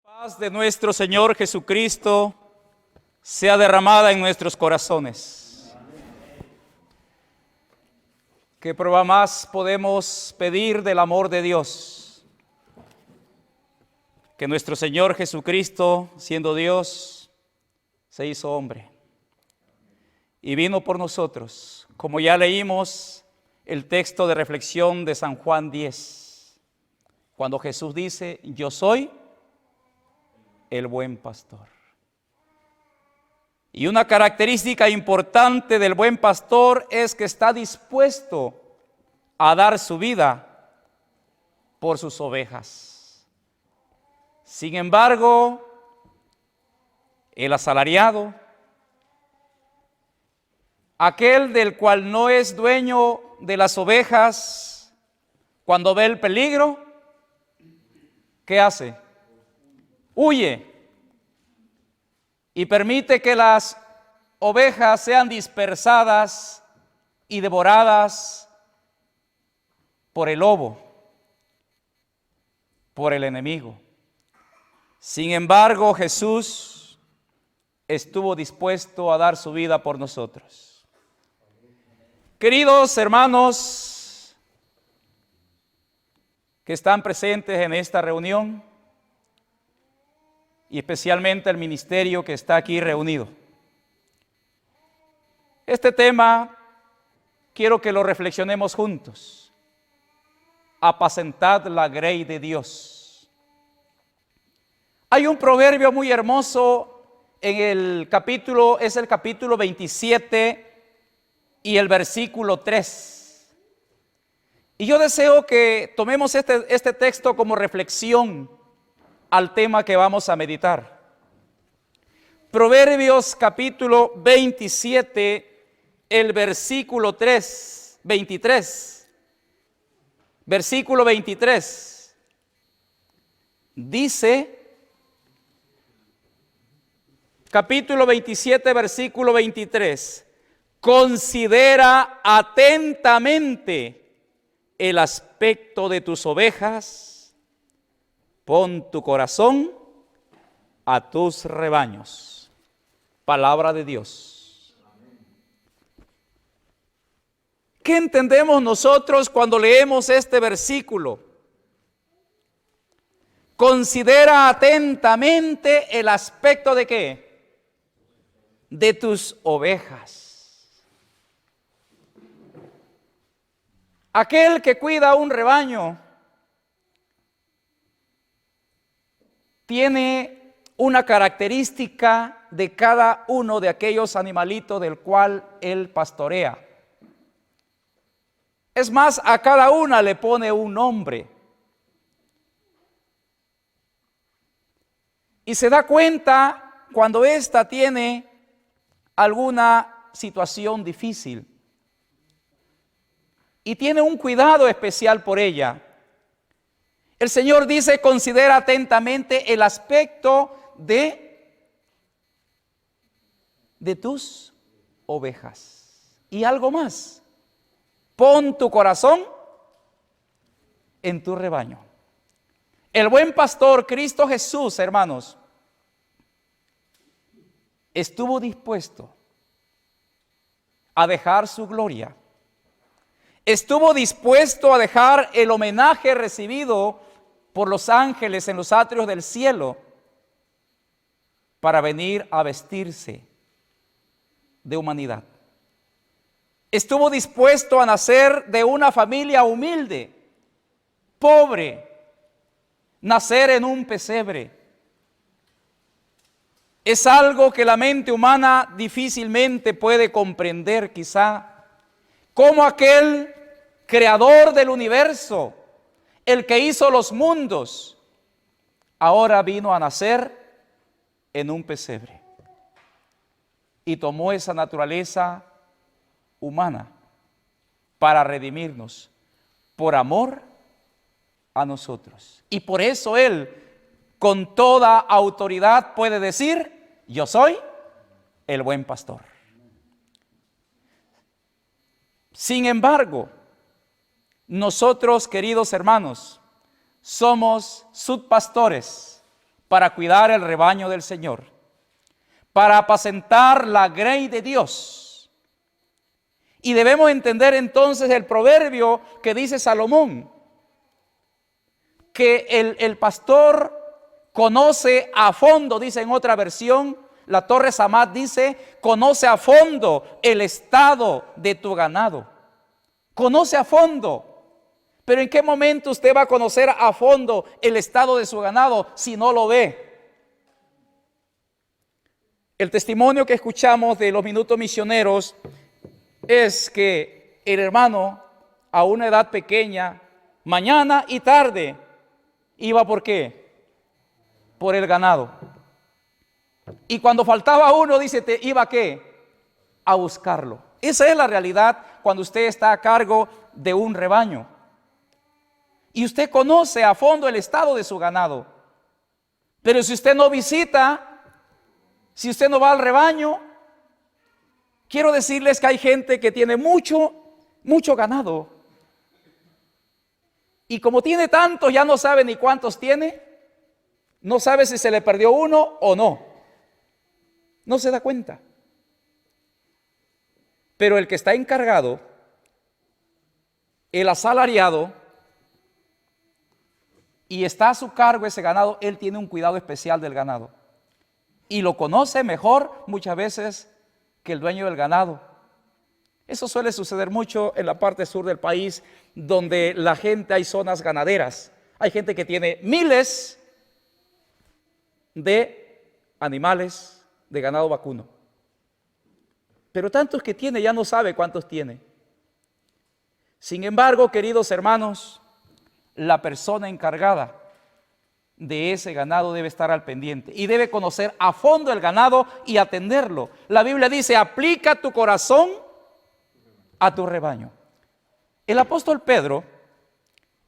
Paz de nuestro Señor Jesucristo sea derramada en nuestros corazones. ¿Qué prueba más podemos pedir del amor de Dios? Que nuestro Señor Jesucristo, siendo Dios, se hizo hombre y vino por nosotros, como ya leímos el texto de reflexión de San Juan 10, cuando Jesús dice: yo soy el buen pastor. Y una característica importante del buen pastor es que está dispuesto a dar su vida por sus ovejas. Sin embargo, el asalariado, aquel del cual no es dueño de las ovejas, cuando ve el peligro, ¿qué hace? Huye y permite que las ovejas sean dispersadas y devoradas por el lobo, por el enemigo. Sin embargo, Jesús estuvo dispuesto a dar su vida por nosotros. Queridos hermanos que están presentes en esta reunión, y especialmente el ministerio que está aquí reunido, este tema quiero que lo reflexionemos juntos. Apacentad la grey de Dios. Hay un proverbio muy hermoso en el capítulo, es el capítulo 27 y el versículo 3. Y yo deseo que tomemos este texto como reflexión al tema que vamos a meditar. Proverbios capítulo 27, el versículo 23. Versículo 23. Dice, capítulo 27, versículo 23. Considera atentamente el aspecto de tus ovejas. Pon tu corazón a tus rebaños. Palabra de Dios. ¿Qué entendemos nosotros cuando leemos este versículo? Considera atentamente el aspecto ¿de qué? De tus ovejas. Aquel que cuida un rebaño tiene una característica de cada uno de aquellos animalitos del cual él pastorea. Es más, a cada una le pone un nombre. Y se da cuenta cuando ésta tiene alguna situación difícil. Y tiene un cuidado especial por ella. El Señor dice: considera atentamente el aspecto de tus ovejas. Y algo más: pon tu corazón en tu rebaño. El buen pastor, Cristo Jesús, hermanos, estuvo dispuesto a dejar su gloria. Estuvo dispuesto a dejar el homenaje recibido por los ángeles en los atrios del cielo para venir a vestirse de humanidad. Estuvo dispuesto a nacer de una familia humilde, pobre, nacer en un pesebre. Es algo que la mente humana difícilmente puede comprender, quizá, como aquel creador del universo, el que hizo los mundos, ahora vino a nacer en un pesebre y tomó esa naturaleza humana para redimirnos por amor a nosotros. Y por eso Él, con toda autoridad, puede decir: yo soy el buen pastor. Sin embargo, nosotros, queridos hermanos, somos subpastores para cuidar el rebaño del Señor, para apacentar la grey de Dios. Y debemos entender entonces el proverbio que dice Salomón, que el pastor conoce a fondo, dice en otra versión, la Torre Samad dice, conoce a fondo el estado de tu ganado. Conoce a fondo. Pero ¿en qué momento usted va a conocer a fondo el estado de su ganado si no lo ve? El testimonio que escuchamos de los minutos misioneros es que el hermano a una edad pequeña, mañana y tarde, iba ¿por qué? Por el ganado. Y cuando faltaba uno, dice, te iba ¿a qué? A buscarlo. Esa es la realidad cuando usted está a cargo de un rebaño. Y usted conoce a fondo el estado de su ganado. Pero si usted no visita, si usted no va al rebaño, quiero decirles que hay gente que tiene mucho ganado. Y como tiene tantos, ya no sabe ni cuántos tiene. No sabe si se le perdió uno o no. No se da cuenta. Pero el que está encargado, el asalariado, y está a su cargo ese ganado, él tiene un cuidado especial del ganado. Y lo conoce mejor muchas veces que el dueño del ganado. Eso suele suceder mucho en la parte sur del país, donde la gente, hay zonas ganaderas. Hay gente que tiene miles de animales de ganado vacuno. Pero tantos que tiene, ya no sabe cuántos tiene. Sin embargo, queridos hermanos, la persona encargada de ese ganado debe estar al pendiente y debe conocer a fondo el ganado y atenderlo. La Biblia dice, aplica tu corazón a tu rebaño. El apóstol Pedro,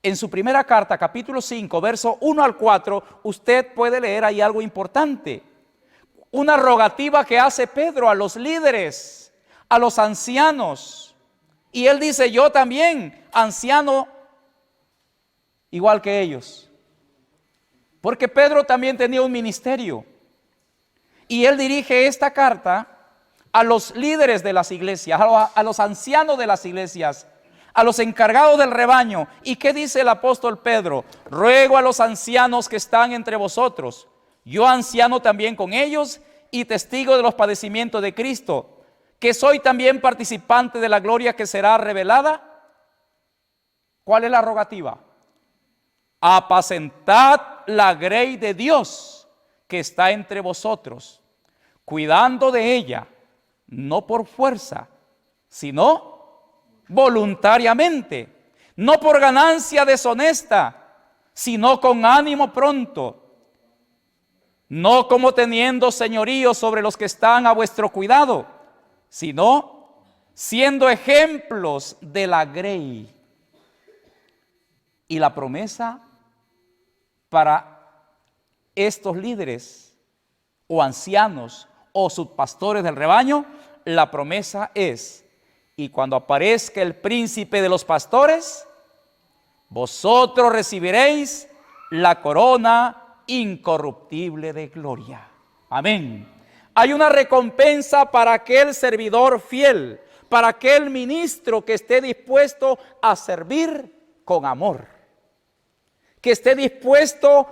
en su primera carta, capítulo 5, verso 1 al 4, usted puede leer ahí algo importante. Una rogativa que hace Pedro a los líderes, a los ancianos. Y él dice, yo también, anciano, igual que ellos. Porque Pedro también tenía un ministerio. Y él dirige esta carta a los líderes de las iglesias, a los ancianos de las iglesias, a los encargados del rebaño. ¿Y qué dice el apóstol Pedro? Ruego a los ancianos que están entre vosotros, yo anciano también con ellos y testigo de los padecimientos de Cristo, que soy también participante de la gloria que será revelada. ¿Cuál es la rogativa? Apacentad la grey de Dios que está entre vosotros, cuidando de ella, no por fuerza, sino voluntariamente, no por ganancia deshonesta, sino con ánimo pronto, no como teniendo señorío sobre los que están a vuestro cuidado, sino siendo ejemplos de la grey. Y la promesa para estos líderes o ancianos o subpastores del rebaño, la promesa es, y cuando aparezca el príncipe de los pastores, vosotros recibiréis la corona incorruptible de gloria. Amén. Hay una recompensa para aquel servidor fiel, para aquel ministro que esté dispuesto a servir con amor, que esté dispuesto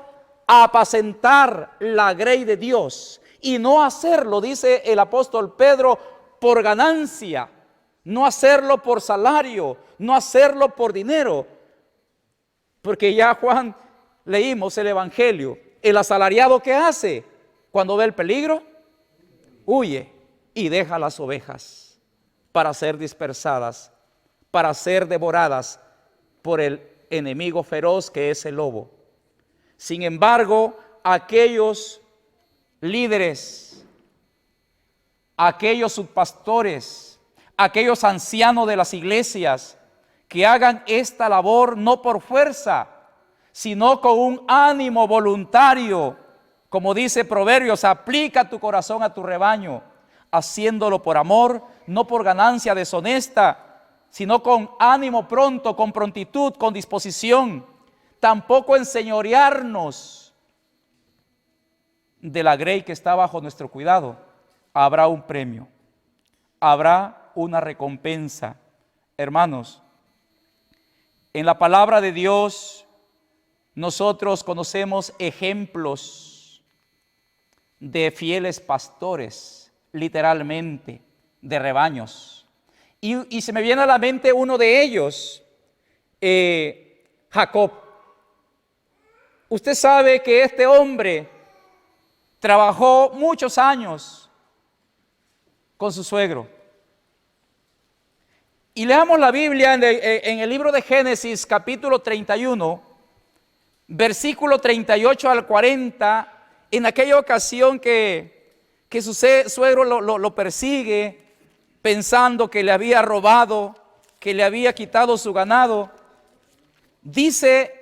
a apacentar la grey de Dios y no hacerlo, dice el apóstol Pedro, por ganancia, no hacerlo por salario, no hacerlo por dinero, porque ya Juan leímos el evangelio. El asalariado, ¿qué hace? Cuando ve el peligro, huye y deja las ovejas para ser dispersadas, para ser devoradas por el enemigo feroz que es el lobo. Sin embargo, aquellos líderes, aquellos subpastores, aquellos ancianos de las iglesias que hagan esta labor no por fuerza, sino con un ánimo voluntario, como dice Proverbios, aplica tu corazón a tu rebaño, haciéndolo por amor, no por ganancia deshonesta, sino con ánimo pronto, con prontitud, con disposición. Tampoco enseñorearnos de la grey que está bajo nuestro cuidado, habrá un premio, habrá una recompensa. Hermanos, en la palabra de Dios nosotros conocemos ejemplos de fieles pastores, literalmente, de rebaños. Y se me viene a la mente uno de ellos, Jacob. Usted sabe que este hombre trabajó muchos años con su suegro. Y leamos la Biblia en el libro de Génesis, capítulo 31, versículo 38 al 40, en aquella ocasión que su suegro lo persigue, pensando que le había robado, que le había quitado su ganado. Dice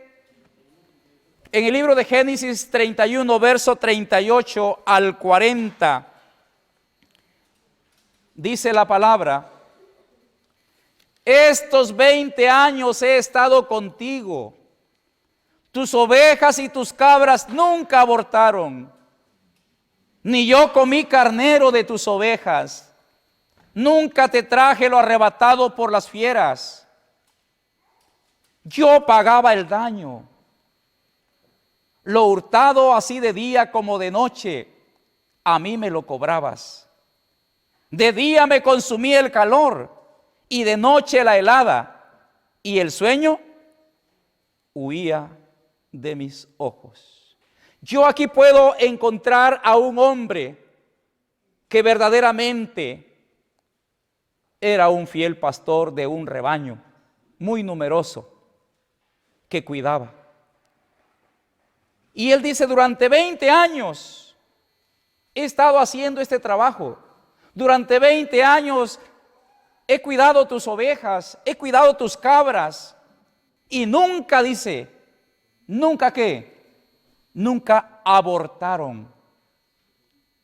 en el libro de Génesis 31, verso 38 al 40, dice la palabra: estos 20 años he estado contigo, tus ovejas y tus cabras nunca abortaron, ni yo comí carnero de tus ovejas, nunca te traje lo arrebatado por las fieras. Yo pagaba el daño, lo hurtado así de día como de noche, a mí me lo cobrabas. De día me consumía el calor y de noche la helada, y el sueño huía de mis ojos. Yo aquí puedo encontrar a un hombre que verdaderamente era un fiel pastor de un rebaño muy numeroso que cuidaba. Y él dice: durante 20 años he estado haciendo este trabajo. Durante 20 años he cuidado tus ovejas, he cuidado tus cabras. Y nunca, dice, nunca ¿qué? Nunca abortaron.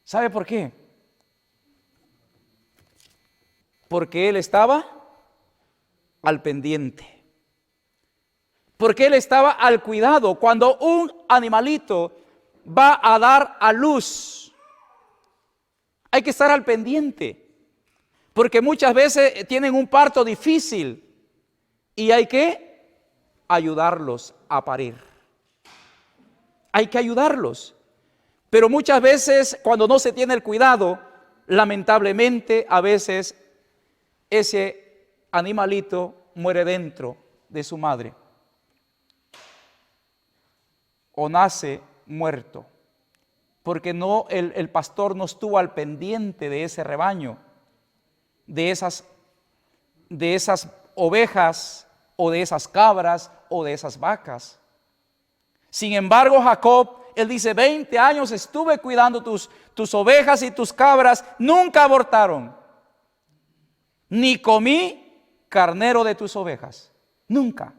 ¿Sabe por qué? Porque él estaba al pendiente. Porque él estaba al cuidado. Cuando un animalito va a dar a luz, hay que estar al pendiente. Porque muchas veces tienen un parto difícil y hay que ayudarlos a parir. Hay que ayudarlos. Pero muchas veces cuando no se tiene el cuidado, lamentablemente a veces ese animalito muere dentro de su madre o nace muerto, porque el pastor no estuvo al pendiente de ese rebaño, de esas ovejas o de esas cabras o de esas vacas. Sin embargo, Jacob, él dice: 20 años estuve cuidando tus ovejas y tus cabras, nunca abortaron, ni comí carnero de tus ovejas, nunca.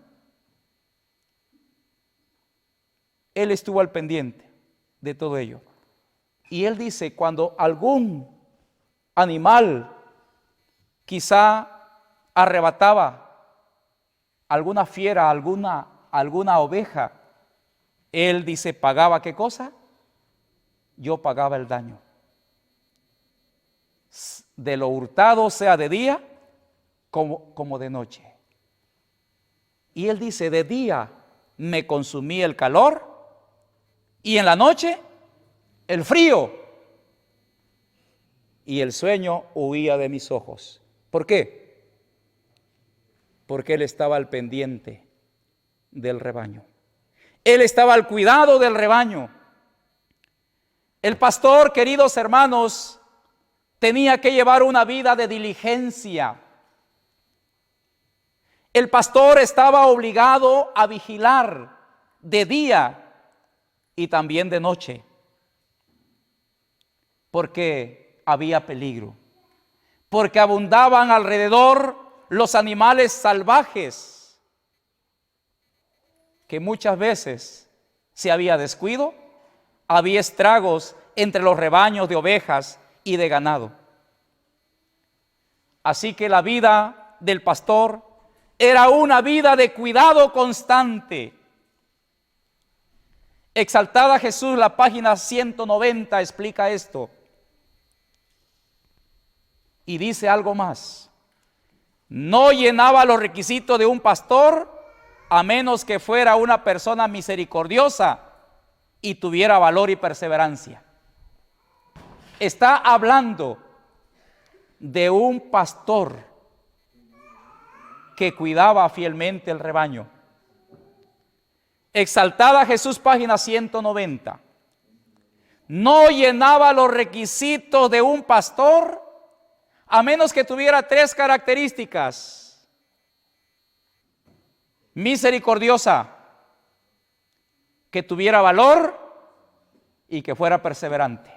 Él estuvo al pendiente de todo ello. Y él dice: cuando algún animal quizá arrebataba alguna fiera, alguna oveja, él dice: ¿pagaba qué cosa? Yo pagaba el daño. De lo hurtado, sea de día como de noche. Y él dice: de día me consumía el calor y en la noche el frío, y el sueño huía de mis ojos. ¿Por qué? Porque él estaba al pendiente del rebaño. Él estaba al cuidado del rebaño. El pastor, queridos hermanos, tenía que llevar una vida de diligencia. El pastor estaba obligado a vigilar de día y también de noche, porque había peligro, porque abundaban alrededor los animales salvajes, que muchas veces, si había descuido, había estragos entre los rebaños de ovejas y de ganado. Así que la vida del pastor era una vida de cuidado constante. Exaltada Jesús, la página 190 explica esto. Y dice algo más. No llenaba los requisitos de un pastor a menos que fuera una persona misericordiosa y tuviera valor y perseverancia. Está hablando de un pastor que cuidaba fielmente el rebaño. Exaltada Jesús, página 190. No llenaba los requisitos de un pastor a menos que tuviera tres características: misericordiosa, que tuviera valor y que fuera perseverante.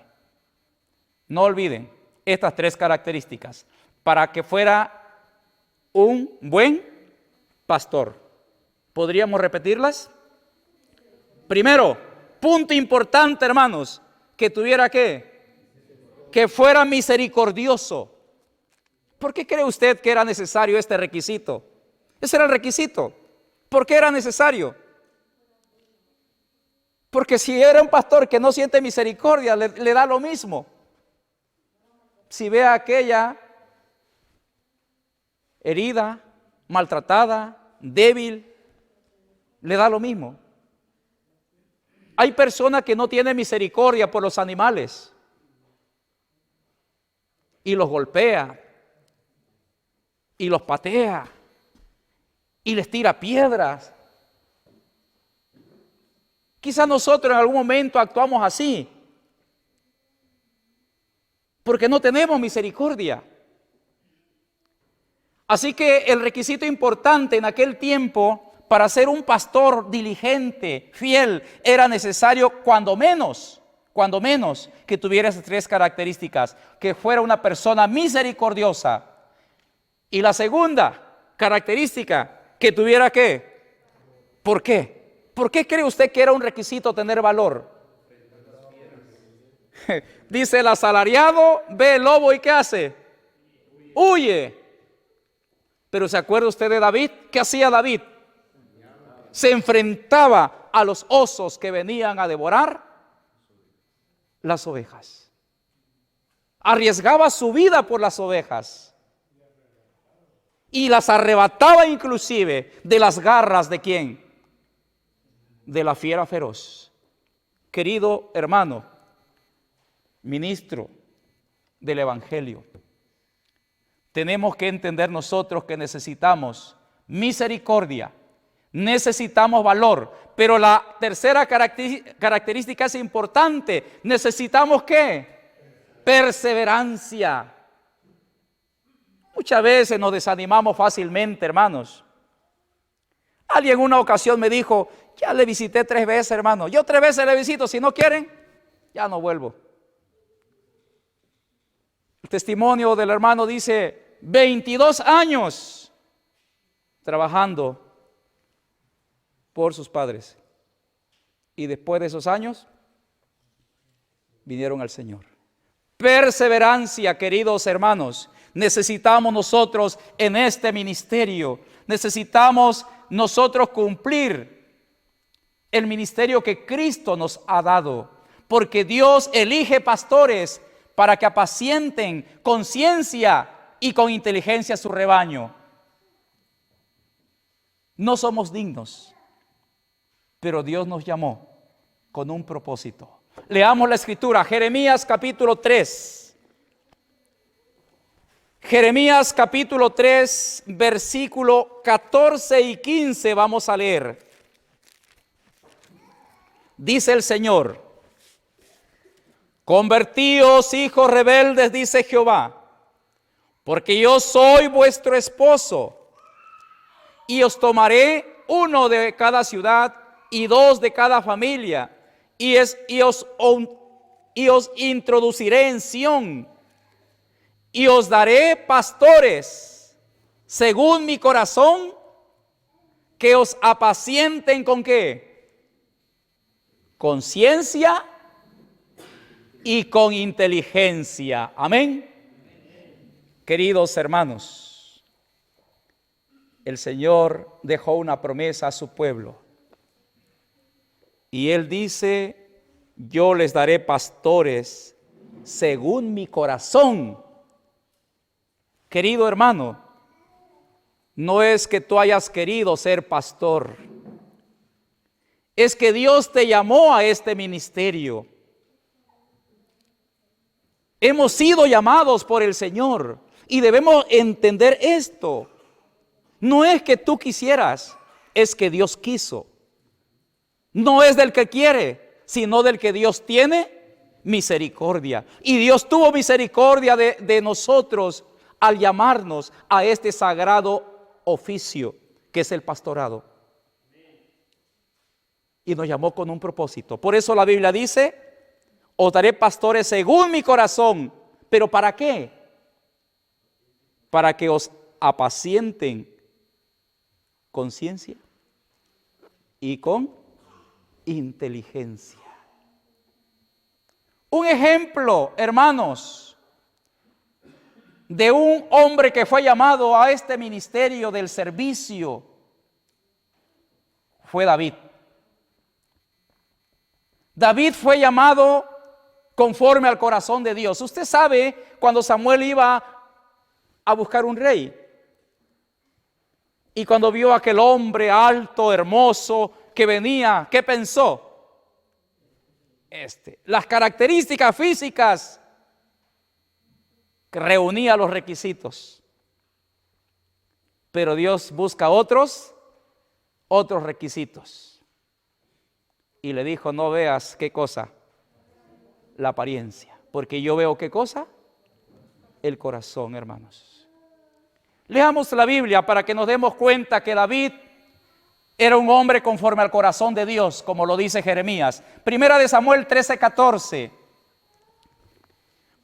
No olviden estas tres características para que fuera un buen pastor. ¿Podríamos repetirlas? Primero, punto importante, hermanos, que tuviera que fuera misericordioso. ¿Por qué cree usted que era necesario este requisito? Ese era el requisito. ¿Por qué era necesario? Porque si era un pastor que no siente misericordia, le da lo mismo. Si ve a aquella herida, maltratada, débil, le da lo mismo. Hay personas que no tienen misericordia por los animales y los golpea y los patea y les tira piedras. Quizás nosotros en algún momento actuamos así porque no tenemos misericordia. Así que el requisito importante en aquel tiempo para ser un pastor diligente, fiel, era necesario cuando menos, que tuviera esas tres características: que fuera una persona misericordiosa. Y la segunda característica, que tuviera ¿qué? ¿Por qué? ¿Por qué cree usted que era un requisito tener valor? Dice el asalariado, ve el lobo y ¿qué hace? Huye. Pero ¿se acuerda usted de David? ¿Qué hacía David? Se enfrentaba a los osos que venían a devorar las ovejas. Arriesgaba su vida por las ovejas. Y las arrebataba inclusive de las garras ¿de quién? De la fiera feroz. Querido hermano, ministro del Evangelio, tenemos que entender nosotros que necesitamos misericordia, necesitamos valor, pero la tercera característica es importante. Necesitamos ¿qué? Perseverancia. Muchas veces nos desanimamos fácilmente, hermanos. Alguien en una ocasión me dijo: ya le visité 3 veces, hermano. Yo 3 veces le visito, si no quieren, ya no vuelvo. El testimonio del hermano dice: 22 años trabajando por sus padres. Y después de esos años, vinieron al Señor. Perseverancia, queridos hermanos. Necesitamos nosotros en este ministerio. Necesitamos nosotros cumplir el ministerio que Cristo nos ha dado. Porque Dios elige pastores para que apacienten con ciencia y con inteligencia su rebaño. No somos dignos, pero Dios nos llamó con un propósito. Leamos la escritura, Jeremías capítulo 3. Jeremías capítulo 3, versículo 14 y 15 vamos a leer. Dice el Señor: convertíos, hijos rebeldes, dice Jehová, porque yo soy vuestro esposo, y os tomaré 1 de cada ciudad y 2 de cada familia, y os introduciré en Sión, y os daré pastores según mi corazón, que os apacienten ¿con qué? Con ciencia y con inteligencia. Amén. Queridos hermanos, el Señor dejó una promesa a su pueblo Y Él dice, yo les daré pastores según mi corazón. Querido hermano, no es que tú hayas querido ser pastor, es que Dios te llamó a este ministerio. Hemos sido llamados por el Señor y debemos entender esto. No es que tú quisieras, es que Dios quiso. No es del que quiere, sino del que Dios tiene misericordia. Y Dios tuvo misericordia de nosotros al llamarnos a este sagrado oficio que es el pastorado. Y nos llamó con un propósito. Por eso la Biblia dice, os daré pastores según mi corazón. ¿Pero para qué? Para que os apacienten con ciencia y con inteligencia. Un ejemplo, hermanos, de un hombre que fue llamado a este ministerio del servicio fue David. David fue llamado conforme al corazón de Dios. Usted sabe cuando Samuel iba a buscar un rey y cuando vio a aquel hombre alto, hermoso, que venía, ¿qué pensó? Las características físicas que reunía los requisitos. Pero Dios busca otros requisitos. Y le dijo, no veas qué cosa, la apariencia, porque yo veo qué cosa, el corazón, hermanos. Leamos la Biblia para que nos demos cuenta que David era un hombre conforme al corazón de Dios, como lo dice Jeremías. Primera de Samuel 13:14.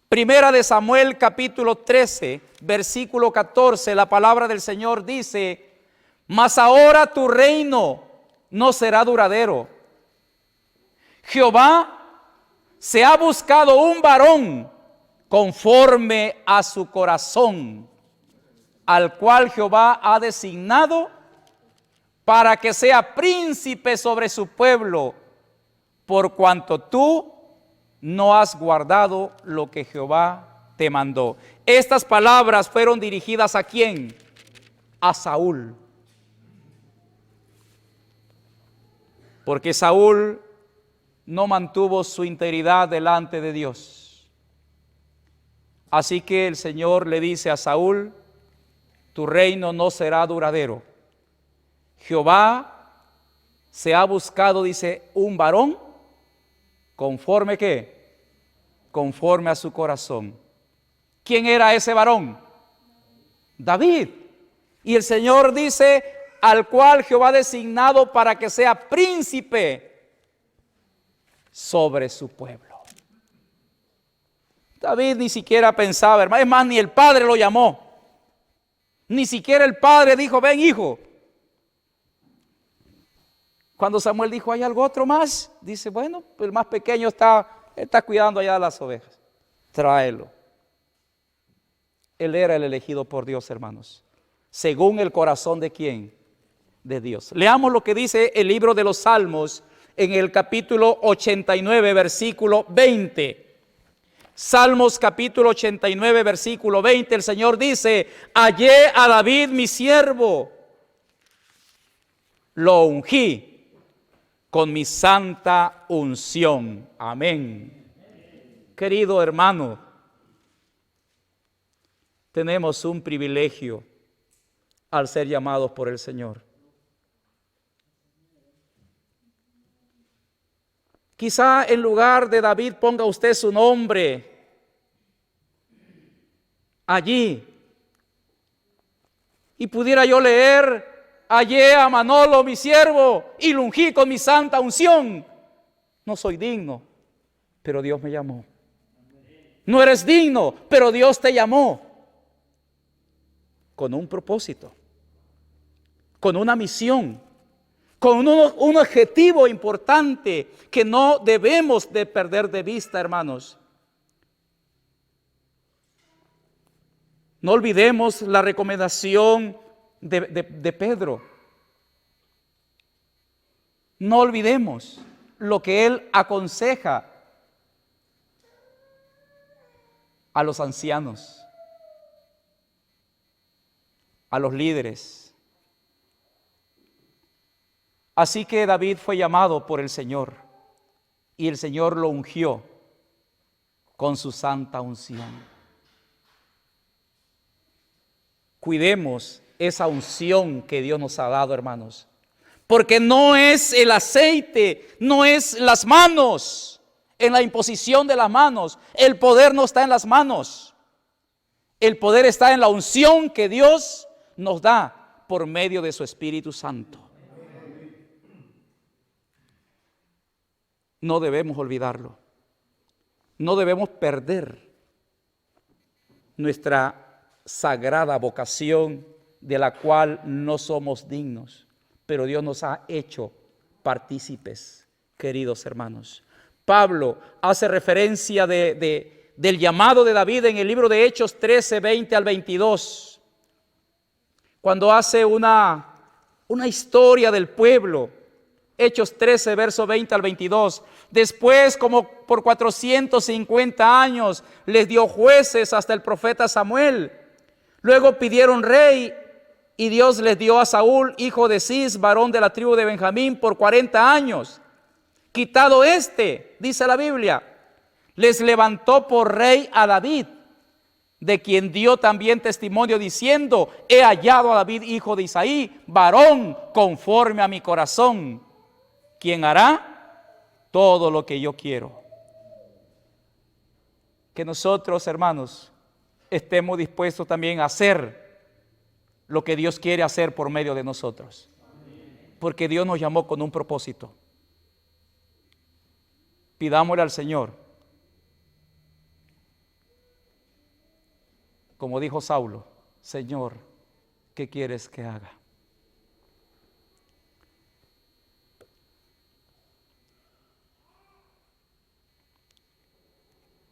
Primera de Samuel capítulo 13, versículo 14, la palabra del Señor dice, mas ahora tu reino no será duradero. Jehová se ha buscado un varón conforme a su corazón, al cual Jehová ha designado para que sea príncipe sobre su pueblo, por cuanto tú no has guardado lo que Jehová te mandó. Estas palabras fueron dirigidas ¿a quién? A Saúl. Porque Saúl no mantuvo su integridad delante de Dios. Así que el Señor le dice a Saúl, tu reino no será duradero. Jehová se ha buscado, dice, un varón conforme ¿qué? Conforme a su corazón. ¿Quién era ese varón? David. Y el Señor dice, al cual Jehová ha designado para que sea príncipe sobre su pueblo. David ni siquiera pensaba, hermano, es más, ni el padre lo llamó. Ni siquiera el padre dijo, ven hijo. Cuando Samuel dijo, ¿hay algo otro más? Dice, bueno, el más pequeño está cuidando allá las ovejas. Tráelo. Él era el elegido por Dios, hermanos. Según el corazón de ¿quién? De Dios. Leamos lo que dice el libro de los Salmos en el capítulo 89, versículo 20. Salmos capítulo 89, versículo 20. El Señor dice, hallé a David mi siervo, lo ungí con mi santa unción. Amén. Querido hermano, tenemos un privilegio al ser llamados por el Señor. Quizá en lugar de David ponga usted su nombre allí. Y pudiera yo leer, hallé a Manolo mi siervo y lo ungí con mi santa unción. No soy digno, pero Dios me llamó. No eres digno, pero Dios te llamó. Con un propósito, con una misión, con un objetivo importante que no debemos de perder de vista, hermanos. No olvidemos la recomendación de Pedro. No olvidemos lo que Él aconseja a los ancianos, a los líderes. Así que David fue llamado por el Señor y el Señor lo ungió con su santa unción. Cuidemos esa unción que Dios nos ha dado, hermanos, porque no es el aceite, no es las manos, en la imposición de las manos. El poder no está en las manos. El poder está en la unción que Dios nos da por medio de su Espíritu Santo. No debemos olvidarlo. No debemos perder nuestra sagrada vocación, de la cual no somos dignos, pero Dios nos ha hecho partícipes, queridos hermanos. Pablo hace referencia del llamado de David en el libro de Hechos 13, 20 al 22, cuando hace una historia del pueblo. Hechos 13, verso 20 al 22. Después, como por 450 años, les dio jueces hasta el profeta Samuel. Luego pidieron rey, y Dios les dio a Saúl, hijo de Cis, varón de la tribu de Benjamín, por 40 años. Quitado dice la Biblia, les levantó por rey a David, de quien dio también testimonio diciendo: he hallado a David, hijo de Isaí, varón conforme a mi corazón, quien hará todo lo que yo quiero. Que nosotros, hermanos, estemos dispuestos también a hacer lo que Dios quiere hacer por medio de nosotros, porque Dios nos llamó con un propósito. Pidámosle al Señor, como dijo Saulo: Señor, ¿qué quieres que haga?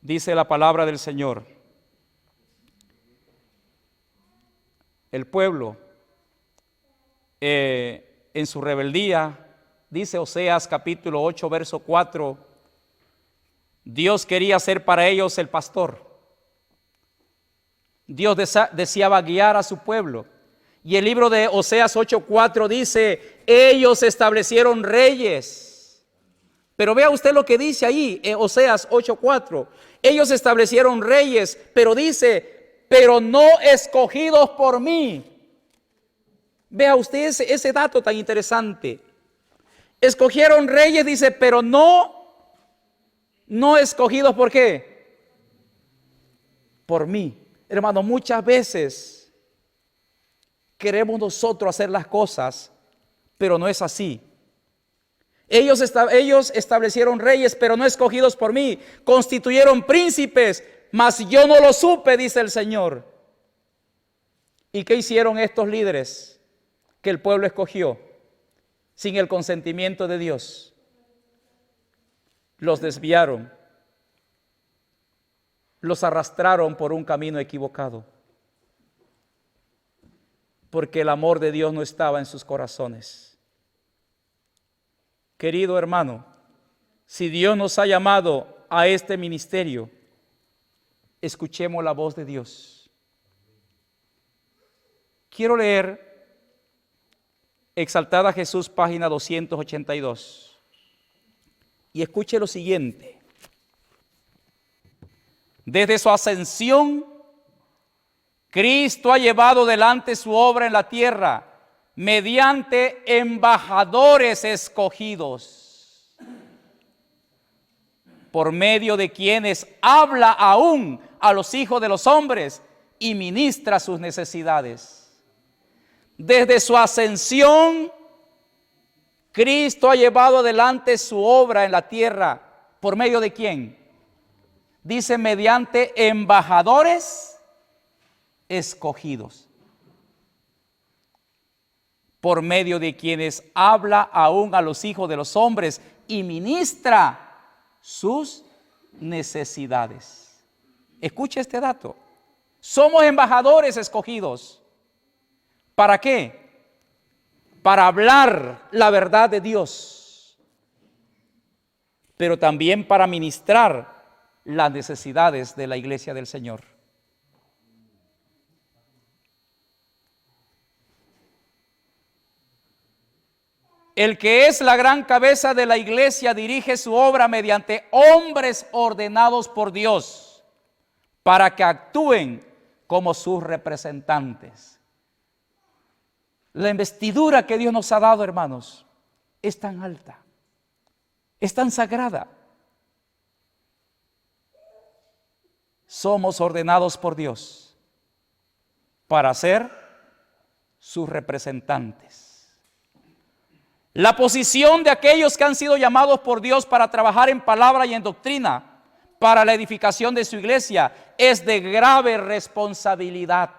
Dice la palabra del Señor: el pueblo en su rebeldía, dice Oseas capítulo 8, verso 4, Dios quería ser para ellos el pastor. Dios deseaba guiar a su pueblo. Y el libro de Oseas 8:4 dice: ellos establecieron reyes. Pero vea usted lo que dice ahí, Oseas 8:4. Ellos establecieron reyes, pero dice: pero no escogidos por mí. Vea usted ese dato tan interesante. Escogieron reyes, dice, pero no escogidos, ¿por qué? Por mí. Hermano, muchas veces queremos nosotros hacer las cosas, pero no es así. Ellos establecieron reyes, pero no escogidos por mí. Constituyeron príncipes, mas yo no lo supe, dice el Señor. ¿Y qué hicieron estos líderes que el pueblo escogió sin el consentimiento de Dios? Los desviaron, los arrastraron por un camino equivocado, porque el amor de Dios no estaba en sus corazones. Querido hermano, si Dios nos ha llamado a este ministerio, escuchemos la voz de Dios. Quiero leer Exaltada Jesús, página 282. Y escuche lo siguiente: desde su ascensión, Cristo ha llevado adelante su obra en la tierra mediante embajadores escogidos, por medio de quienes habla aún a los hijos de los hombres y ministra sus necesidades. Desde su ascensión, Cristo ha llevado adelante su obra en la tierra. ¿Por medio de quién? Dice: mediante embajadores escogidos, por medio de quienes habla aún a los hijos de los hombres y ministra sus necesidades. Escuche este dato: somos embajadores escogidos. ¿Para qué? Para hablar la verdad de Dios. pero también para ministrar las necesidades de la iglesia del Señor. El que es la gran cabeza de la iglesia dirige su obra mediante hombres ordenados por Dios para que actúen como sus representantes. La investidura que Dios nos ha dado, hermanos, es tan alta, es tan sagrada. Somos ordenados por Dios para ser sus representantes. La posición de aquellos que han sido llamados por Dios para trabajar en palabra y en doctrina para la edificación de su iglesia es de grave responsabilidad.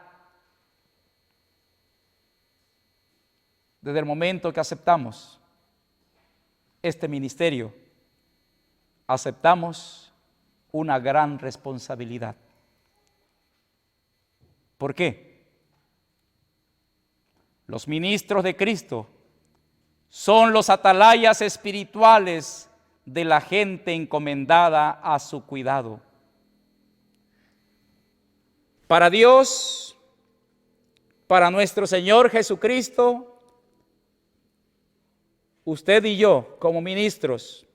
Desde el momento que aceptamos este ministerio, aceptamos una gran responsabilidad. ¿Por qué? Los ministros de Cristo son los atalayas espirituales de la gente encomendada a su cuidado. Para Dios, para nuestro Señor Jesucristo, usted y yo, como ministros,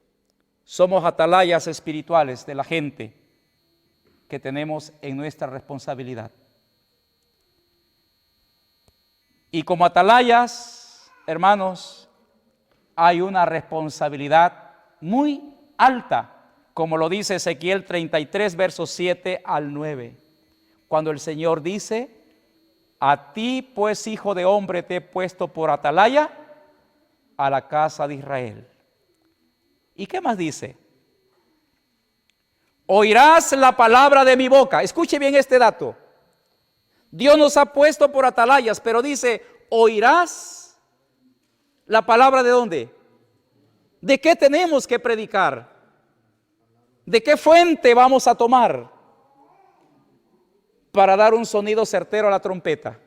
somos atalayas espirituales de la gente que tenemos en nuestra responsabilidad. Y como atalayas, hermanos, hay una responsabilidad muy alta, como lo dice Ezequiel 33, versos 7 al 9, cuando el Señor dice: a ti pues, hijo de hombre, te he puesto por atalaya a la casa de Israel. ¿Y qué más dice? Oirás la palabra de mi boca. Escuche bien este dato. Dios nos ha puesto por atalayas, pero dice: oirás la palabra ¿de dónde? ¿De qué tenemos que predicar? ¿De qué fuente vamos a tomar para dar un sonido certero a la trompeta?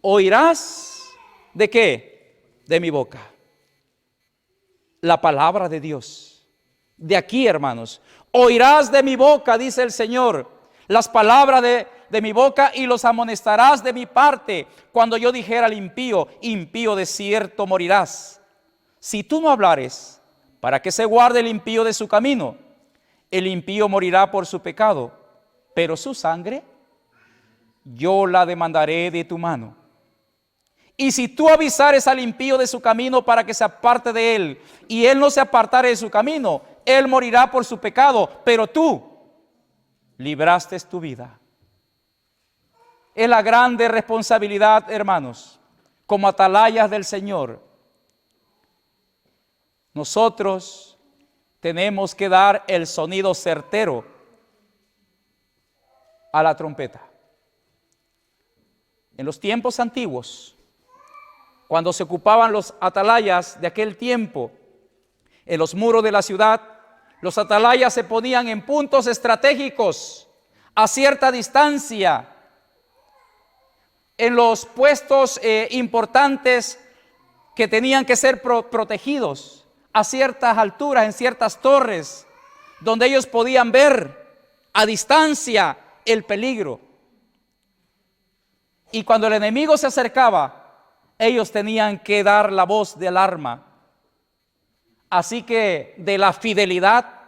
Oirás ¿de qué? De mi boca. La palabra de Dios. De aquí, hermanos. Oirás de mi boca, dice el Señor, las palabras de mi boca, y los amonestarás de mi parte. Cuando yo dijera al impío: impío, de cierto morirás. Si tú no hablares, para que se guarde el impío de su camino, el impío morirá por su pecado, pero su sangre yo la demandaré de tu mano. Y si tú avisares al impío de su camino para que se aparte de él, y él no se apartare de su camino, él morirá por su pecado, pero tú libraste tu vida. Es la grande responsabilidad, hermanos, como atalayas del Señor. Nosotros tenemos que dar el sonido certero a la trompeta. En los tiempos antiguos, cuando se ocupaban los atalayas de aquel tiempo, en los muros de la ciudad, los atalayas se ponían en puntos estratégicos, a cierta distancia, en los puestos importantes que tenían que ser protegidos, a ciertas alturas, en ciertas torres, donde ellos podían ver a distancia el peligro. Y cuando el enemigo se acercaba, ellos tenían que dar la voz de alarma. Así que de la fidelidad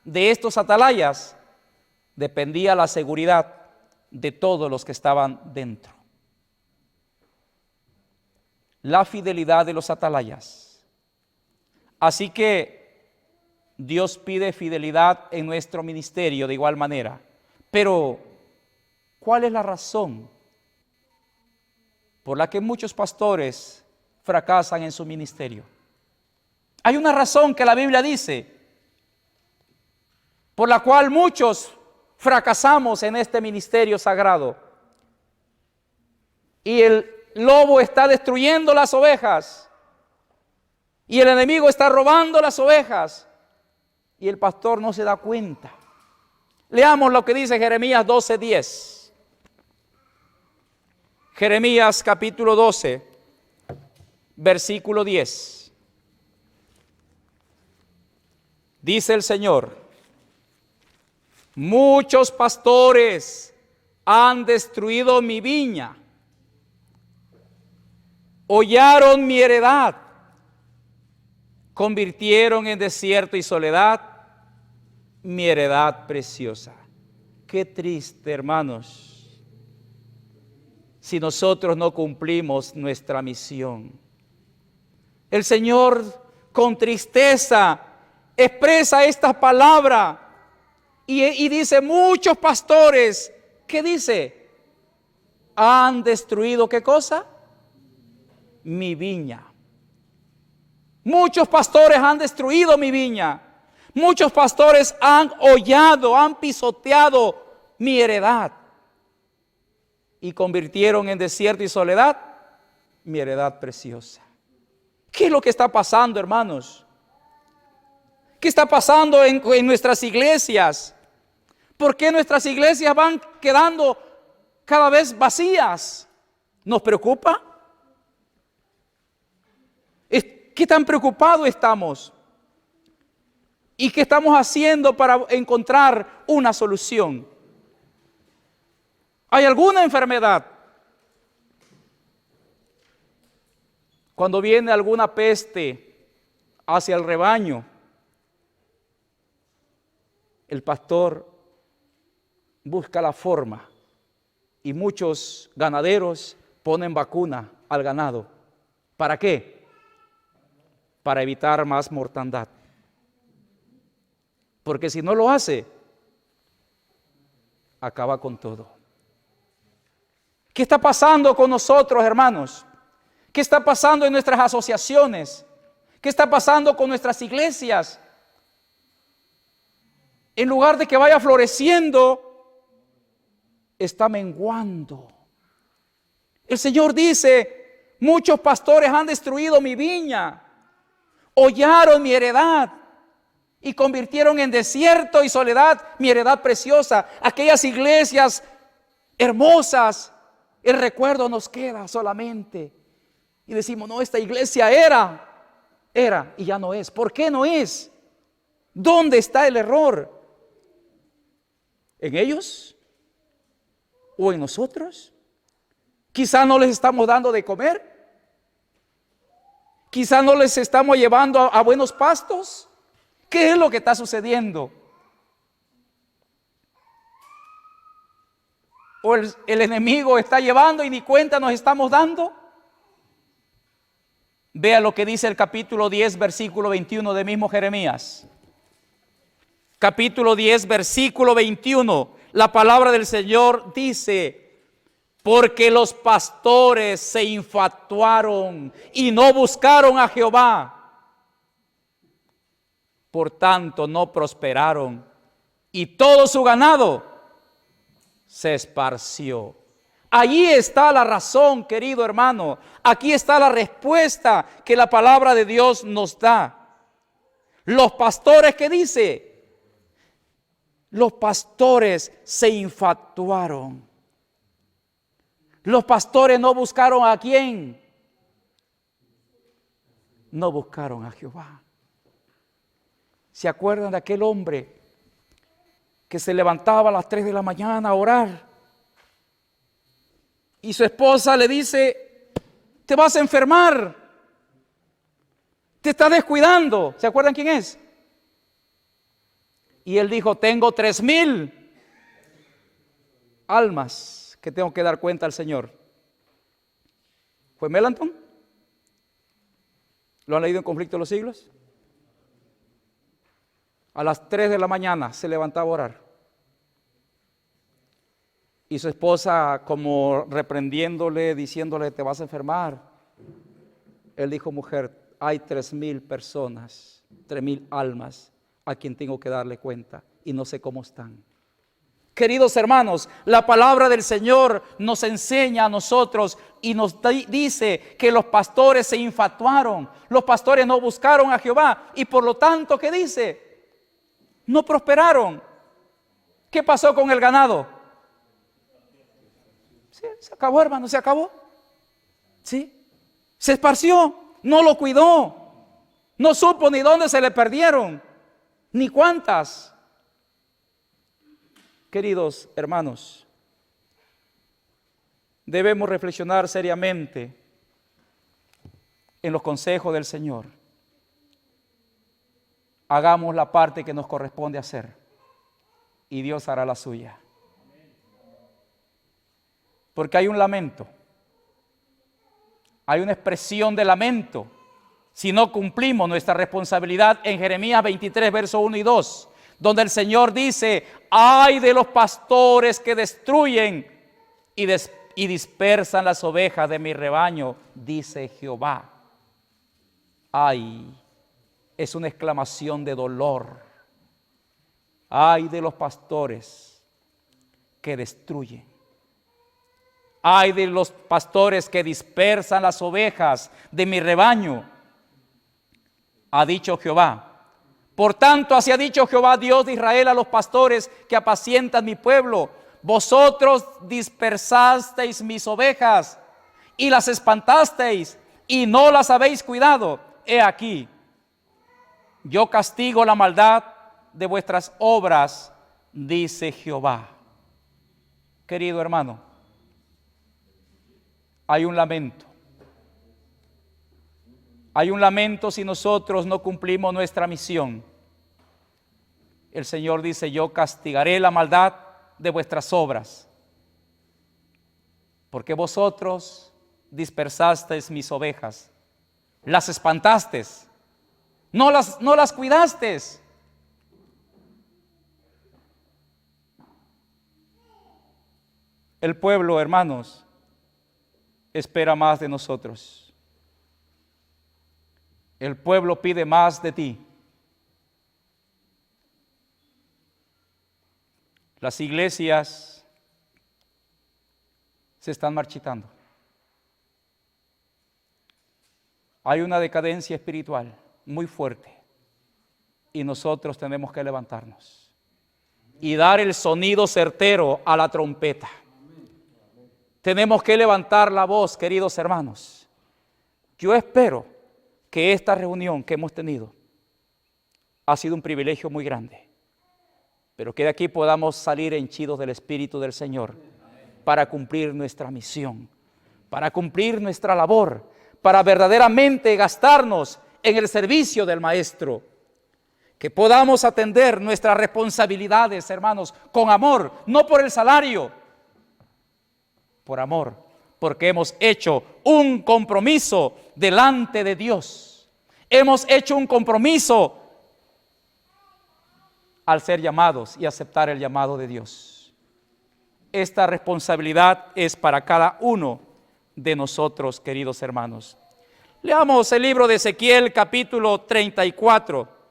de estos atalayas dependía la seguridad de todos los que estaban dentro. La fidelidad de los atalayas. Así que Dios pide fidelidad en nuestro ministerio de igual manera. Pero, ¿cuál es la razón por la que muchos pastores fracasan en su ministerio? Hay una razón que la Biblia dice, por la cual muchos fracasamos en este ministerio sagrado. Y el lobo está destruyendo las ovejas, y el enemigo está robando las ovejas, y el pastor no se da cuenta. Leamos lo que dice Jeremías 12:10. Jeremías capítulo 12, versículo 10. Dice el Señor, muchos pastores han destruido mi viña, hollaron mi heredad, convirtieron en desierto y soledad mi heredad preciosa. Qué triste, hermanos, si nosotros no cumplimos nuestra misión. El Señor con tristeza expresa esta palabra y dice, muchos pastores, ¿qué dice? Han destruido, ¿qué cosa? Mi viña. Muchos pastores han destruido mi viña. Muchos pastores han hollado, han pisoteado mi heredad y convirtieron en desierto y soledad mi heredad preciosa. ¿Qué es lo que está pasando, hermanos? ¿Qué está pasando en nuestras iglesias? ¿Por qué nuestras iglesias van quedando cada vez vacías? ¿Nos preocupa? ¿Qué tan preocupados estamos? ¿Y qué estamos haciendo para encontrar una solución? ¿Hay alguna enfermedad? Cuando viene alguna peste hacia el rebaño, el pastor busca la forma y muchos ganaderos ponen vacuna al ganado. ¿Para qué? Para evitar más mortandad. Porque si no lo hace, acaba con todo. ¿Qué está pasando con nosotros, hermanos? ¿Qué está pasando en nuestras asociaciones? ¿Qué está pasando con nuestras iglesias? En lugar de que vaya floreciendo, está menguando. El Señor dice, muchos pastores han destruido mi viña, hollaron mi heredad y convirtieron en desierto y soledad mi heredad preciosa. Aquellas iglesias hermosas, el recuerdo nos queda solamente. Y decimos, no, esta iglesia era y ya no es. ¿Por qué no es? ¿Dónde está el error? ¿En ellos? ¿O en nosotros? Quizá no les estamos dando de comer. Quizá no les estamos llevando a buenos pastos. ¿Qué es lo que está sucediendo? ¿O el enemigo está llevando y ni cuenta nos estamos dando? Vea lo que dice el capítulo 10, versículo 21 de mismo Jeremías. Capítulo 10, versículo 21. La palabra del Señor dice, porque los pastores se infatuaron y no buscaron a Jehová. Por tanto, no prosperaron y todo su ganado se esparció. Allí está la razón, querido hermano. Aquí está la respuesta que la palabra de Dios nos da. Los pastores, ¿qué dice? Los pastores se infatuaron. Los pastores no buscaron a quién. No buscaron a Jehová. ¿Se acuerdan de aquel hombre que se levantaba a las 3 de la mañana a orar? Y su esposa le dice, te vas a enfermar, te estás descuidando. ¿Se acuerdan quién es? Y él dijo, tengo 3,000 almas que tengo que dar cuenta al Señor. ¿Fue Melanchthon? ¿Lo han leído en Conflicto de los Siglos? A las 3 de la mañana se levantaba a orar. Y su esposa, como reprendiéndole, diciéndole, te vas a enfermar. Él dijo, mujer, hay 3,000 personas, 3,000 almas a quien tengo que darle cuenta y no sé cómo están. Queridos hermanos, la palabra del Señor nos enseña a nosotros y nos dice que los pastores se infatuaron, los pastores no buscaron a Jehová y por lo tanto, ¿qué dice? No prosperaron. ¿Qué pasó con el ganado? Sí, se acabó, hermano, se acabó. Sí, se esparció, no lo cuidó, no supo ni dónde se le perdieron. ni cuántas. Queridos hermanos, debemos reflexionar seriamente en los consejos del Señor. Hagamos la parte que nos corresponde hacer y Dios hará la suya. Porque hay un lamento, hay una expresión de lamento si no cumplimos nuestra responsabilidad en Jeremías 23, versos 1 y 2, donde el Señor dice: ay de los pastores que destruyen y dispersan las ovejas de mi rebaño, dice Jehová. Ay, es una exclamación de dolor. Ay de los pastores que destruyen. Ay de los pastores que dispersan las ovejas de mi rebaño, ha dicho Jehová. Por tanto, así ha dicho Jehová, Dios de Israel, a los pastores que apacientan mi pueblo: vosotros dispersasteis mis ovejas y las espantasteis y no las habéis cuidado. He aquí, yo castigo la maldad de vuestras obras, dice Jehová. Querido hermano, hay un lamento. Hay un lamento si nosotros no cumplimos nuestra misión. El Señor dice: yo castigaré la maldad de vuestras obras, porque vosotros dispersasteis mis ovejas, las espantasteis, no las cuidasteis. El pueblo, hermanos, espera más de nosotros. El pueblo pide más de ti. Las iglesias se están marchitando. Hay una decadencia espiritual muy fuerte y nosotros tenemos que levantarnos y dar el sonido certero a la trompeta. Tenemos que levantar la voz, queridos hermanos. Yo espero que esta reunión que hemos tenido ha sido un privilegio muy grande, pero que de aquí podamos salir henchidos del Espíritu del Señor para cumplir nuestra misión, para cumplir nuestra labor, para verdaderamente gastarnos en el servicio del Maestro. Que podamos atender nuestras responsabilidades, hermanos, con amor, no por el salario, por amor, porque hemos hecho un compromiso delante de Dios. Hemos hecho un compromiso al ser llamados y aceptar el llamado de Dios. Esta responsabilidad es para cada uno de nosotros, queridos hermanos. Leamos el libro de Ezequiel, capítulo 34.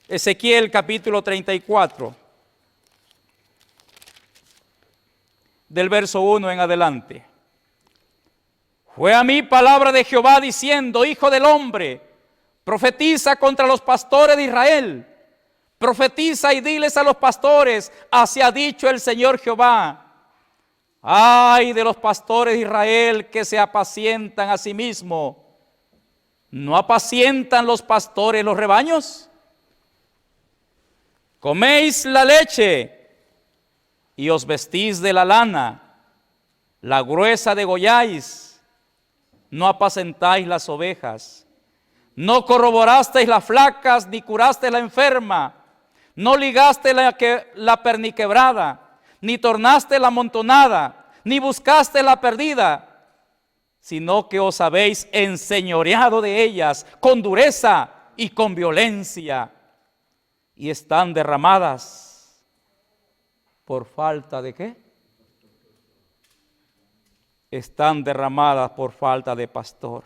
Ezequiel capítulo 34, del verso 1 en adelante. Fue a mí palabra de Jehová diciendo: hijo del hombre, profetiza contra los pastores de Israel. Profetiza y diles a los pastores: así ha dicho el Señor Jehová. Ay de los pastores de Israel que se apacientan a sí mismos. ¿No apacientan los pastores los rebaños? Coméis la leche y os vestís de la lana, la gruesa degolláis, no apacentáis las ovejas, no corroborasteis las flacas, ni curasteis la enferma, no ligaste la perniquebrada, ni tornaste la amontonada, ni buscaste la perdida, sino que os habéis enseñoreado de ellas con dureza y con violencia. Y están derramadas por falta de ¿qué? Están derramadas por falta de pastor.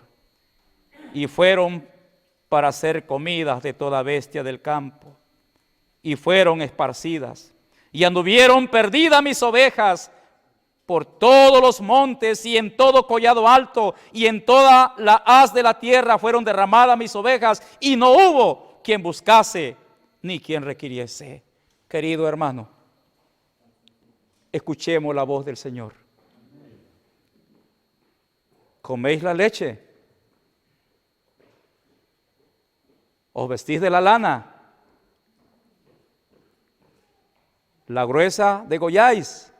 Y fueron para ser comidas de toda bestia del campo. Y fueron esparcidas. Y anduvieron perdidas mis ovejas por todos los montes y en todo collado alto y en toda la haz de la tierra fueron derramadas mis ovejas, y no hubo quien buscase ni quien requiriese. Querido hermano, escuchemos la voz del Señor. ¿Coméis la leche? ¿Os vestís de la lana? La gruesa degolláis,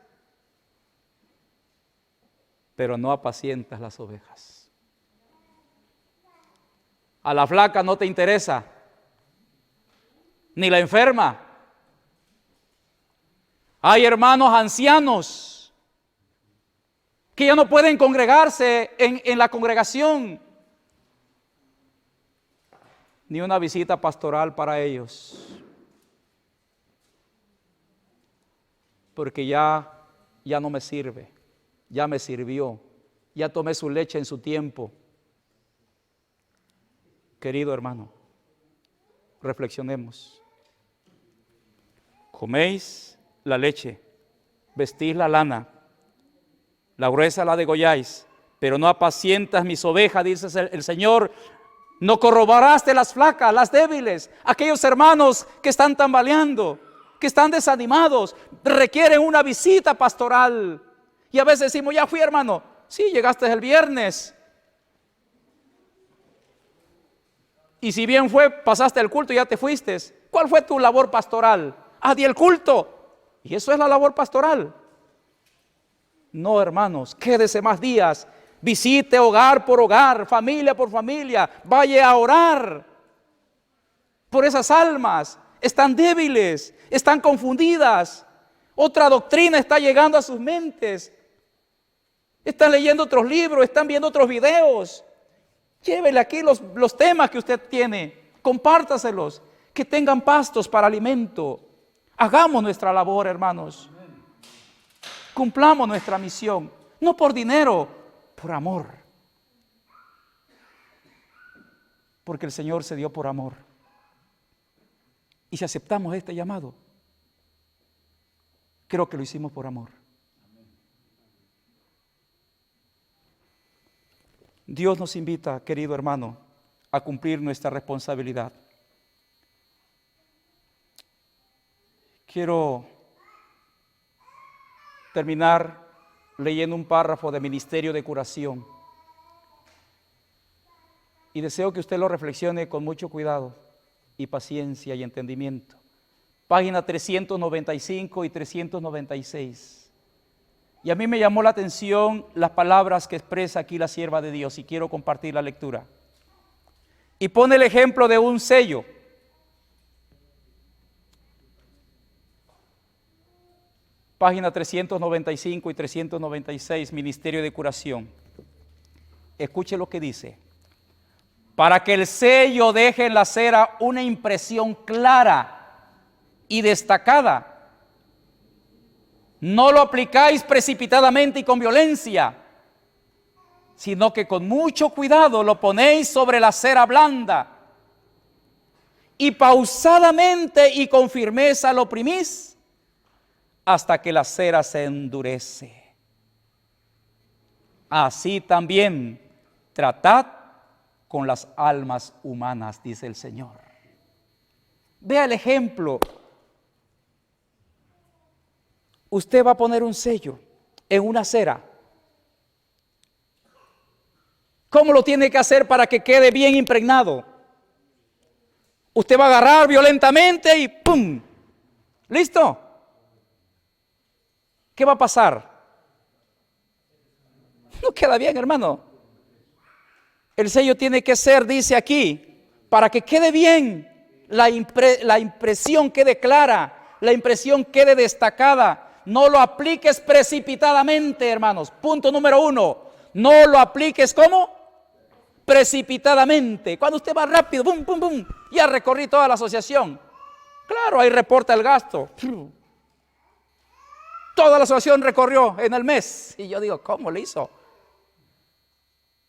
pero no apacientas las ovejas. A la flaca no te interesa, ni la enferma. Hay hermanos ancianos que ya no pueden congregarse en la congregación, ni una visita pastoral para ellos, porque ya no me sirve, ya me sirvió, ya tomé su leche en su tiempo. Querido hermano, reflexionemos. Coméis la leche, vestís la lana, la gruesa la degolláis, pero no apacientas mis ovejas, dice el Señor. No corroboraste las flacas, las débiles, aquellos hermanos que están tambaleando, que están desanimados, requieren una visita pastoral. Y a veces decimos, ya fui, hermano. Sí, llegaste el viernes. Y si bien pasaste el culto y ya te fuiste. ¿Cuál fue tu labor pastoral? Di el culto. Y eso es la labor pastoral. No, hermanos, quédese más días. Visite hogar por hogar, familia por familia. Vaya a orar por esas almas. Están débiles, están confundidas. Otra doctrina está llegando a sus mentes. Están leyendo otros libros, están viendo otros videos. Llévele aquí los temas que usted tiene. Compártaselos. Que tengan pastos para alimento. Hagamos nuestra labor, hermanos. Cumplamos nuestra misión. No por dinero, por amor. Porque el Señor se dio por amor. Y si aceptamos este llamado, creo que lo hicimos por amor. Dios nos invita, querido hermano, a cumplir nuestra responsabilidad. Quiero terminar leyendo un párrafo de Ministerio de Curación. Y deseo que usted lo reflexione con mucho cuidado y paciencia y entendimiento. Página 395 y 396. Y a mí me llamó la atención las palabras que expresa aquí la sierva de Dios y quiero compartir la lectura. Y pone el ejemplo de un sello. Página 395 y 396, Ministerio de Curación. Escuche lo que dice. Para que el sello deje en la cera una impresión clara y destacada, no lo aplicáis precipitadamente y con violencia, sino que con mucho cuidado lo ponéis sobre la cera blanda y pausadamente y con firmeza lo oprimís hasta que la cera se endurece. Así también tratad con las almas humanas, dice el Señor. Vea el ejemplo. Usted va a poner un sello en una cera. ¿Cómo lo tiene que hacer para que quede bien impregnado? Usted va a agarrar violentamente y ¡pum! ¿Listo? ¿Qué va a pasar? No queda bien, hermano. El sello tiene que ser, dice aquí, para que quede bien, la impresión quede clara, la impresión quede destacada. No lo apliques precipitadamente, hermanos. Punto número 1. No lo apliques, ¿cómo? Precipitadamente. Cuando usted va rápido, bum, bum, bum, ya recorrí toda la asociación. Claro, ahí reporta el gasto. Toda la asociación recorrió en el mes. Y yo digo, ¿cómo le hizo?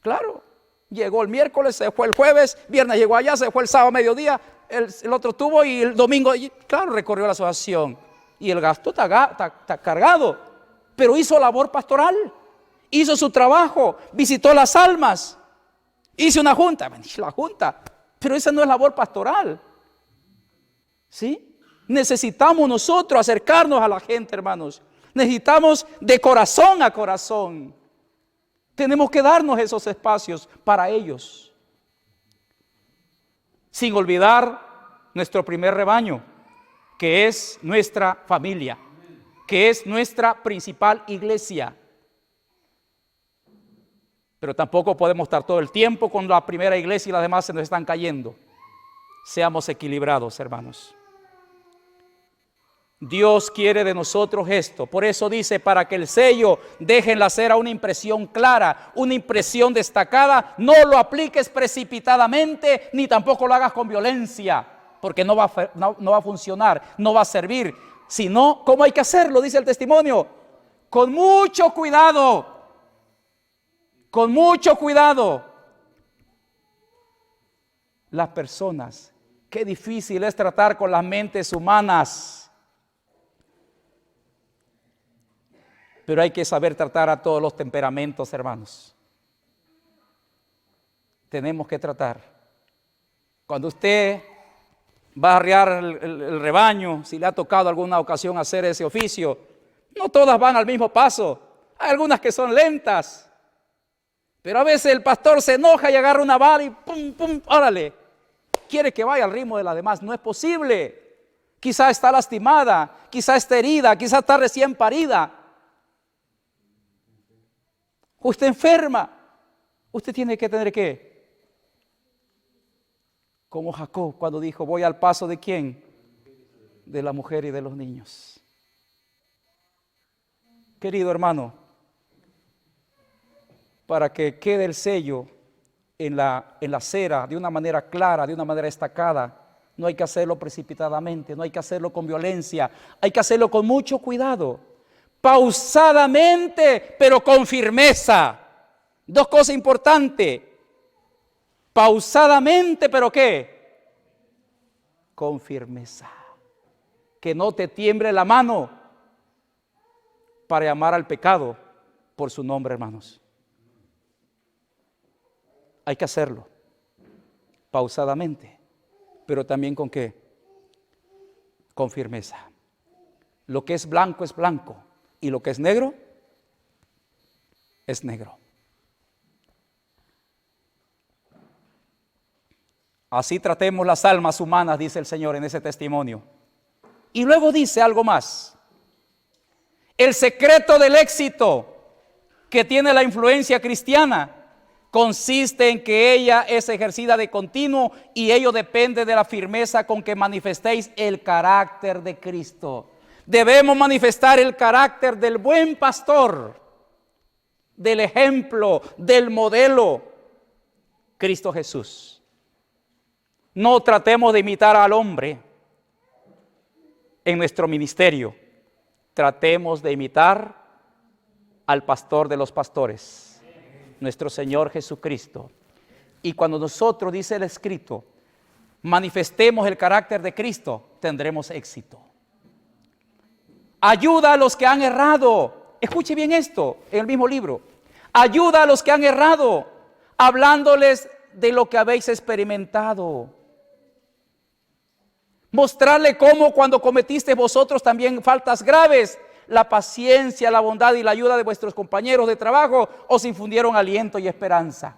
Claro, llegó el miércoles, se fue el jueves, viernes llegó allá, se fue el sábado a mediodía, el otro tuvo y el domingo, claro, recorrió la asociación. Y el gasto está cargado, pero hizo labor pastoral, hizo su trabajo, visitó las almas, hizo una junta, la junta, pero esa no es labor pastoral. ¿Sí? Necesitamos nosotros acercarnos a la gente, hermanos. Necesitamos de corazón a corazón. Tenemos que darnos esos espacios para ellos. Sin olvidar nuestro primer rebaño, que es nuestra familia, que es nuestra principal iglesia. Pero tampoco podemos estar todo el tiempo con la primera iglesia y las demás se nos están cayendo. Seamos equilibrados, hermanos. Dios quiere de nosotros esto. Por eso dice, para que el sello deje en la cera una impresión clara, una impresión destacada. No lo apliques precipitadamente, ni tampoco lo hagas con violencia, porque no va a funcionar, no va a servir. Sino, ¿cómo hay que hacerlo? Dice el testimonio. Con mucho cuidado. Con mucho cuidado. Las personas, qué difícil es tratar con las mentes humanas. Pero hay que saber tratar a todos los temperamentos, hermanos. Tenemos que tratar. Cuando usted va a arrear el rebaño, si le ha tocado alguna ocasión hacer ese oficio, no todas van al mismo paso. Hay algunas que son lentas. Pero a veces el pastor se enoja y agarra una vara y pum, pum, órale. Quiere que vaya al ritmo de las demás. No es posible. Quizá está lastimada, quizá está herida, quizá está recién parida. Usted enferma. Usted tiene que tener ¿qué? Como Jacob cuando dijo, voy al paso ¿de quién? De la mujer y de los niños. Querido hermano, para que quede el sello en la cera de una manera clara, de una manera destacada, no hay que hacerlo precipitadamente, no hay que hacerlo con violencia, hay que hacerlo con mucho cuidado. Pausadamente, pero con firmeza. Dos cosas importantes. Pausadamente, pero ¿qué? Con firmeza. Que no te tiemble la mano para llamar al pecado por su nombre, hermanos. Hay que hacerlo. Pausadamente, pero también ¿con qué? Con firmeza. Lo que es blanco es blanco. Y lo que es negro, es negro. Así tratemos las almas humanas, dice el Señor en ese testimonio. Y luego dice algo más. El secreto del éxito que tiene la influencia cristiana consiste en que ella es ejercida de continuo y ello depende de la firmeza con que manifestéis el carácter de Cristo. Debemos manifestar el carácter del buen pastor, del ejemplo, del modelo, Cristo Jesús. No tratemos de imitar al hombre en nuestro ministerio. Tratemos de imitar al pastor de los pastores, nuestro Señor Jesucristo. Y cuando nosotros, dice el escrito, manifestemos el carácter de Cristo, tendremos éxito. Ayuda a los que han errado. Escuche bien esto en el mismo libro. Ayuda a los que han errado, hablándoles de lo que habéis experimentado. Mostrarle cómo cuando cometiste vosotros también faltas graves, la paciencia, la bondad y la ayuda de vuestros compañeros de trabajo os infundieron aliento y esperanza.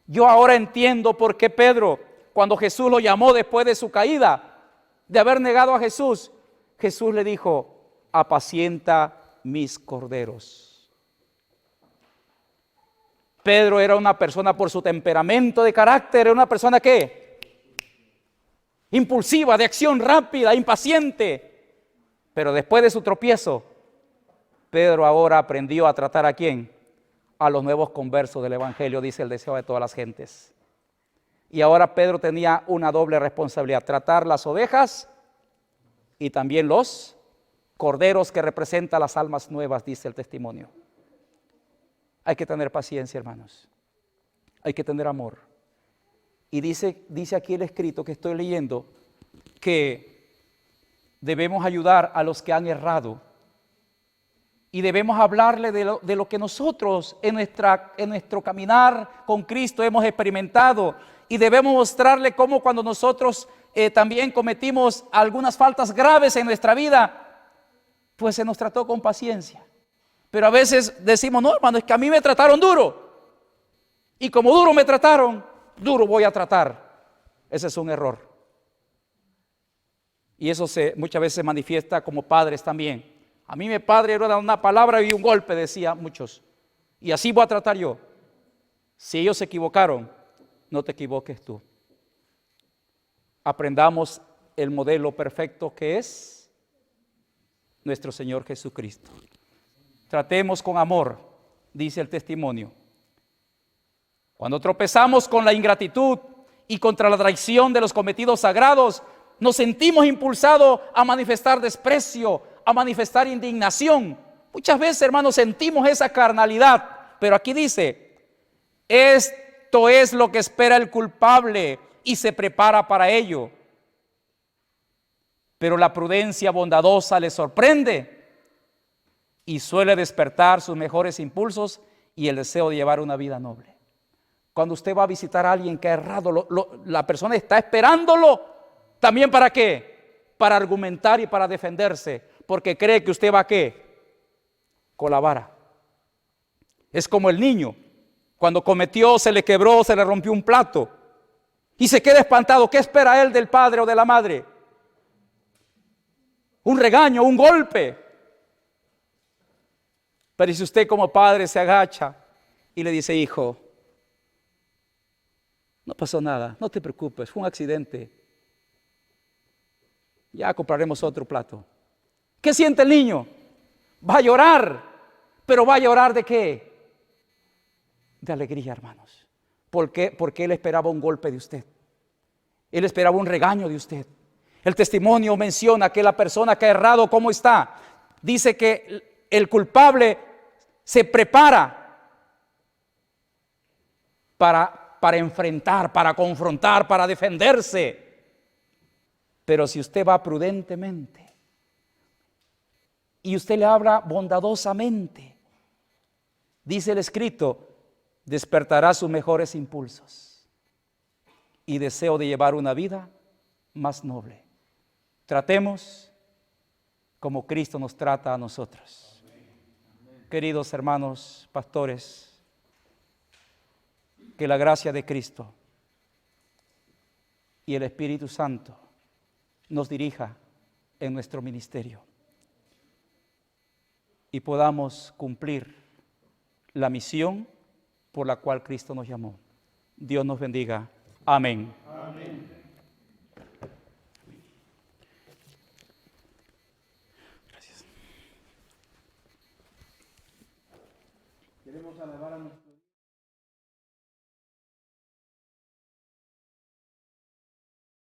Yo ahora entiendo por qué Pedro, cuando Jesús lo llamó después de su caída, de haber negado a Jesús, Jesús le dijo, apacienta mis corderos. Pedro era una persona por su temperamento de carácter, era una persona ¿qué? Impulsiva, de acción rápida, impaciente. Pero después de su tropiezo, Pedro ahora aprendió a tratar ¿a quién? A los nuevos conversos del Evangelio, dice el deseo de todas las gentes. Y ahora Pedro tenía una doble responsabilidad, tratar las ovejas y también los corderos que representan las almas nuevas, dice el testimonio. Hay que tener paciencia, hermanos. Hay que tener amor. Y dice aquí el escrito que estoy leyendo que debemos ayudar a los que han errado. Y debemos hablarle de lo que nosotros en nuestro caminar con Cristo hemos experimentado. Y debemos mostrarle cómo cuando nosotros también cometimos algunas faltas graves en nuestra vida, pues se nos trató con paciencia. Pero a veces decimos, no, hermano, es que a mí me trataron duro. Y como duro me trataron, duro voy a tratar. Ese es un error. Y eso muchas veces se manifiesta como padres también. A mí mi padre era una palabra y un golpe, decía muchos. Y así voy a tratar yo. Si ellos se equivocaron, no te equivoques tú. Aprendamos el modelo perfecto que es nuestro Señor Jesucristo. Tratemos con amor, dice el testimonio. Cuando tropezamos con la ingratitud y contra la traición de los cometidos sagrados, nos sentimos impulsados a manifestar desprecio, a manifestar indignación. Muchas veces, hermanos, sentimos esa carnalidad, pero aquí dice, esto es lo que espera el culpable y se prepara para ello. Pero la prudencia bondadosa le sorprende y suele despertar sus mejores impulsos y el deseo de llevar una vida noble. Cuando usted va a visitar a alguien que ha errado, la persona está esperándolo. ¿También para qué? Para argumentar y para defenderse, porque cree que usted va a ¿qué? Con la vara. Es como el niño, cuando cometió, se le quebró, se le rompió un plato y se queda espantado. ¿Qué espera él del padre o de la madre? Un regaño, un golpe. Pero si usted como padre se agacha y le dice, hijo, no pasó nada, no te preocupes, fue un accidente. Ya compraremos otro plato. ¿Qué siente el niño? Va a llorar, pero va a llorar ¿de qué? De alegría, hermanos. ¿Por qué? Porque él esperaba un golpe de usted. Él esperaba un regaño de usted. El testimonio menciona que la persona que ha errado, ¿cómo está? Dice que el culpable se prepara para enfrentar, para confrontar, para defenderse. Pero si usted va prudentemente y usted le habla bondadosamente, dice el escrito, despertará sus mejores impulsos y deseo de llevar una vida más noble. Tratemos como Cristo nos trata a nosotros. Queridos hermanos pastores, que la gracia de Cristo y el Espíritu Santo nos dirija en nuestro ministerio y podamos cumplir la misión por la cual Cristo nos llamó. Dios nos bendiga. Amén. Amén. Gracias. Queremos alabar a nuestro